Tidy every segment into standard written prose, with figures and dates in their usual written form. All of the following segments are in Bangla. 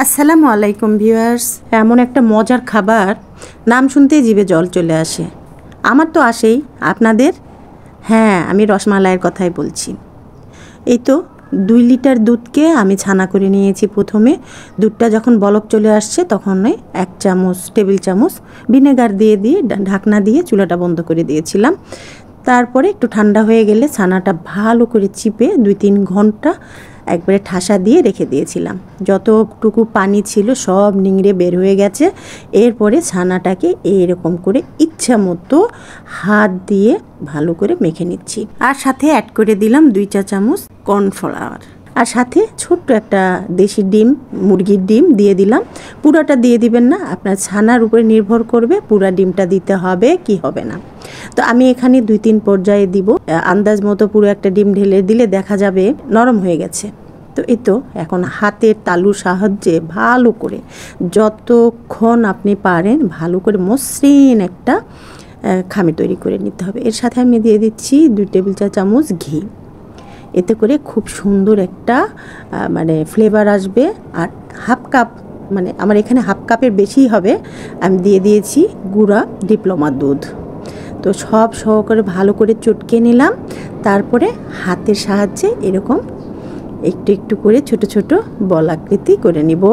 আসসালামু আলাইকুম ভিউয়ার্স। এমন একটা মজার খাবার নাম শুনতেই জিভে জল চলে আসে। আমার তো আসেই, আপনাদের? হ্যাঁ, আমি রসমালাইয়ের কথাই বলছি। এই তো 2 লিটার দুধকে আমি ছানা করে নিয়েছি। প্রথমে দুধটা যখন বলক চলে আসছে তখন 1 চামচ টেবিল চামচ ভিনেগার দিয়ে ঢাকনা দিয়ে চুলাটা বন্ধ করে দিয়েছিলাম। তারপরে একটু ঠান্ডা হয়ে গেলে ছানাটা ভালো করে চিপে 2-3 ঘন্টা একবারে ঠাসা দিয়ে রেখে দিয়েছিলাম। যতটুকু পানি ছিল সব নিংড়ে বের হয়ে গেছে। এরপরে ছানাটাকে এইরকম করে ইচ্ছা মতো হাত দিয়ে ভালো করে মেখে নিচ্ছি। আর সাথে অ্যাড করে দিলাম 2 চা চামচ কর্নফ্লাওয়ার। আর সাথে ছোট্ট একটা দেশি ডিম, মুরগির ডিম দিয়ে দিলাম। পুরোটা দিয়ে দিবেন না, আপনার ছানার উপরে নির্ভর করবে পুরা ডিমটা দিতে হবে কি হবে না। তো আমি এখানে 2-3 পর্যায়ে দিব। আন্দাজ মতো পুরো একটা ডিম ঢেলে দিলে দেখা যাবে নরম হয়ে গেছে। তো এই তো এখন হাতের তালুর সাহায্যে ভালো করে যতক্ষণ আপনি পারেন ভালো করে মসৃণ একটা খামি তৈরি করে নিতে হবে। এর সাথে আমি দিয়ে দিচ্ছি 2 টেবিল চা চামচ ঘি। এতে করে খুব সুন্দর একটা ফ্লেভার আসবে। আর হাফ কাপ, আমার এখানে হাফ কাপের বেশিই হবে, আমি দিয়ে দিয়েছি গুঁড়া ডিপ্লোমা দুধ। তো সব সহকারে ভালো করে চটকে নিলাম। তারপরে হাতের সাহায্যে এরকম একটু একটু করে ছোট ছোট বল আকৃতি করে নিব,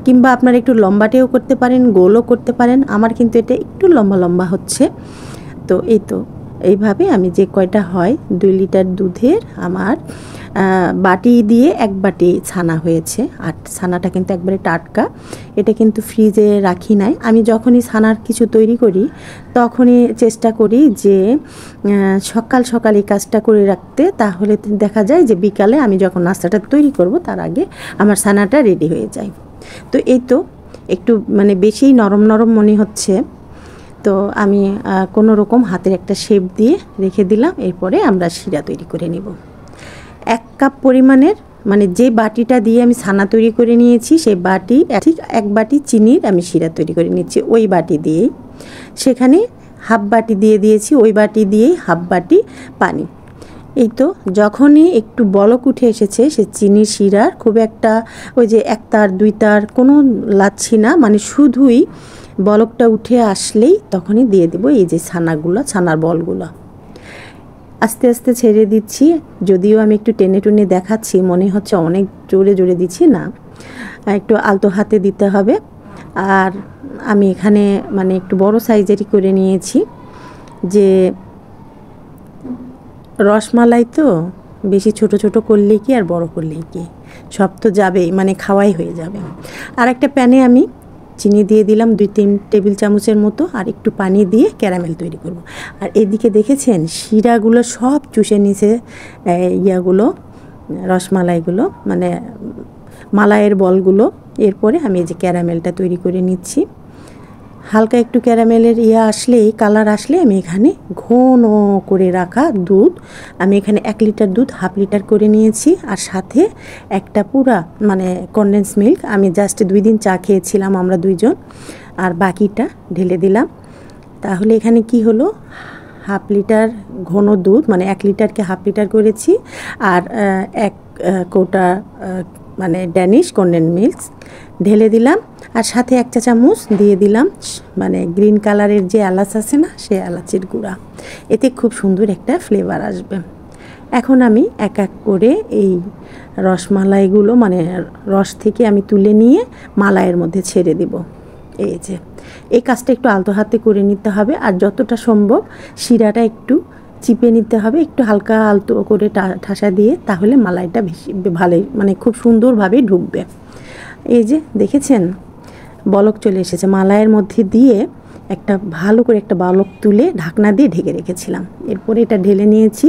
কিংবা আপনারা একটু লম্বাটেও করতে পারেন, গোলও করতে পারেন। আমার কিন্তু এটা একটু লম্বা লম্বা হচ্ছে। তো এই তো এইভাবে আমি যে কয়টা হয় 2 লিটার দুধের আমার বাটি দিয়ে 1 বাটি ছানা হয়েছে। আর ছানাটা কিন্তু একবারে টাটকা, এটা কিন্তু ফ্রিজে রাখি নাই। আমি যখনই ছানার কিছু তৈরি করি তখনই চেষ্টা করি যে সকাল সকাল এই কাজটা করে রাখতে, তাহলে দেখা যায় যে বিকালে আমি যখন নাস্তাটা তৈরি করব তার আগে আমার ছানাটা রেডি হয়ে যায়। তো এই তো একটু বেশি নরম নরম মনে হচ্ছে, তো আমি কোনো রকম হাতের একটা শেপ দিয়ে রেখে দিলাম। এরপরে আমরা শিরা তৈরি করে নিব। 1 কাপ পরিমাণের যে বাটিটা দিয়ে আমি ছানা তৈরি করে নিয়েছি সেই বাটি ঠিক 1 বাটি চিনির আমি শিরা তৈরি করে নিচ্ছি। ওই বাটি দিয়েই সেখানে হাফ বাটি দিয়ে দিয়েছি, ওই বাটি দিয়েই হাফ বাটি পানি। এই তো যখনই একটু বলক উঠে এসেছে সে চিনির শিরার, খুব একটা ওই যে 1 তার 2 তার কোনো লাচ্ছি না, শুধুই বলকটা উঠে আসলেই তখনই দিয়ে দেব এই যে ছানার বলগুলো। আস্তে আস্তে ছেড়ে দিচ্ছি, যদিও আমি একটু টেনে টুনে দেখাচ্ছি, মনে হচ্ছে অনেক জোরে জোরে দিচ্ছি না, একটু আলতো হাতে দিতে হবে। আর আমি এখানে একটু বড় সাইজেরই করে নিয়েছি, যে রসমালাই তো বেশি ছোট ছোট করলেই কি আর বড় করলেই কি, সব তো যাবেই, খাওয়াই হয়ে যাবে। আর একটা প্যানে আমি চিনি দিয়ে দিলাম 2-3 টেবিল চামচের মতো, আর একটু পানি দিয়ে ক্যারামেল তৈরি করব। আর এদিকে দেখেছেন শিরাগুলো সব চুষে নিছে রসমালাইগুলো, মালাইয়ের বলগুলো। এরপরে আমি এই যে ক্যারামেলটা তৈরি করে নিচ্ছি। হালকা একটু ক্যারামেলের আসলেই, কালার আসলে আমি এখানে ঘন করে রাখা দুধ, আমি এখানে 1 লিটার দুধ হাফ লিটার করে নিয়েছি। আর সাথে একটা পুরা কনডেন্স মিল্ক, আমি জাস্ট 2 দিন চা খেয়েছিলাম আমরা 2 জন, আর বাকিটা ঢেলে দিলাম। তাহলে এখানে কি হলো, হাফ লিটার ঘন দুধ, 1 লিটারকে হাফ লিটার করেছি। আর 1 কৌটা ড্যানিশ কনডেন্স মিল্ক ঢেলে দিলাম। আর সাথে 1 চা চামচ দিয়ে দিলাম গ্রিন কালারের যে এলাচ আছে না, সে এলাচের গুঁড়া। এতে খুব সুন্দর একটা ফ্লেভার আসবে। এখন আমি এক এক করে এই রসমালাইগুলো রস থেকে আমি তুলে নিয়ে মালাইয়ের মধ্যে ছেড়ে দেব। এই যে এই কাজটা একটু আলতো হাতে করে নিতে হবে। আর যতটা সম্ভব শিরাটা একটু চিপে নিতে হবে, একটু হালকা আলতো করে ঠাসা দিয়ে, তাহলে মালাইটা বেশি ভালোই খুব সুন্দরভাবে ঢুকবে। এই যে দেখেছেন বলক চলে এসেছে, মালাইয়ের মধ্যে দিয়ে একটা ভালো করে একটা বলক তুলে ঢাকনা দিয়ে ঢেকে রেখেছিলাম। এরপরে এটা ঢেলে নিয়েছি।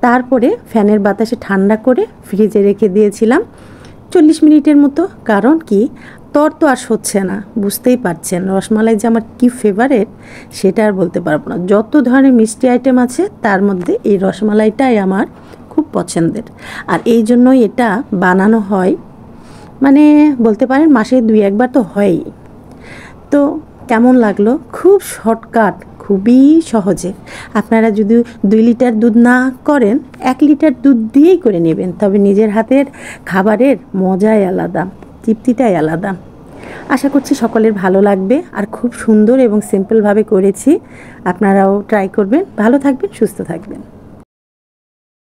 তারপরে ফ্যানের বাতাসে ঠান্ডা করে ফ্রিজে রেখে দিয়েছিলাম 40 মিনিটের মতো। কারণ কি, তো আর হচ্ছে না, বুঝতেই পারছেন রসমালাই যে আমার কি ফেভারেট সেটা আর বলতে পারবো না। যত ধরনের মিষ্টি আইটেম আছে তার মধ্যে এই রসমালাইটাই আমার খুব পছন্দের। আর এই জন্যই এটা বানানো হয়, বলতে পারেন মাসে 2-1 বার তো হয়ই। তো কেমন লাগলো? খুব শর্টকাট, খুবই সহজে। আপনারা যদি 2 লিটার দুধ না করেন 1 লিটার দুধ দিয়েই করে নেবেন, তবে নিজের হাতের খাবারের মজাই আলাদা। তৃপ্তিটাই আলাদা। আশা করছি সকলের ভালো লাগবে, আর খুব সুন্দর এবং সিম্পলভাবে করেছি। আপনারাও ট্রাই করবেন। ভালো থাকবেন, সুস্থ থাকবেন।